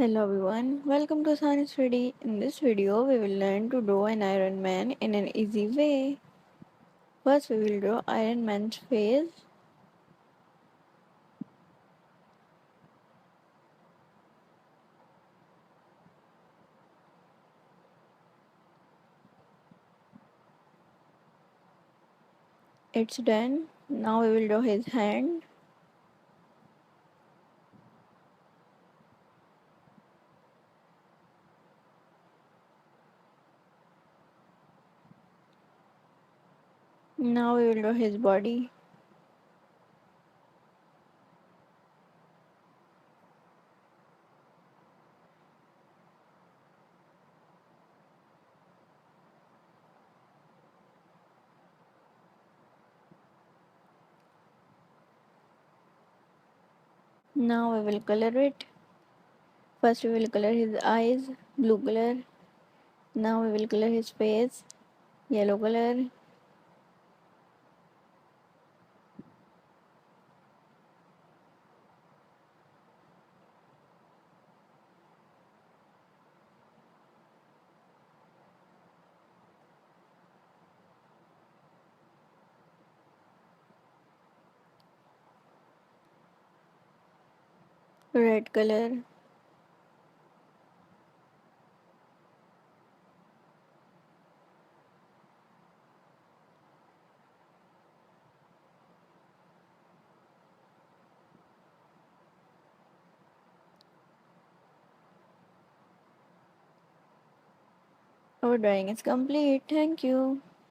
Hello everyone, welcome to Science Ready. In this video, we will learn to draw an Iron Man in an easy way. First, we will draw Iron Man's face. It's done. Now we will draw his hand. Now we will draw his body. Now we will color it. First, we will color his eyes, blue color. Now we will color his face, yellow color. Red color. Our drawing is complete. Thank you.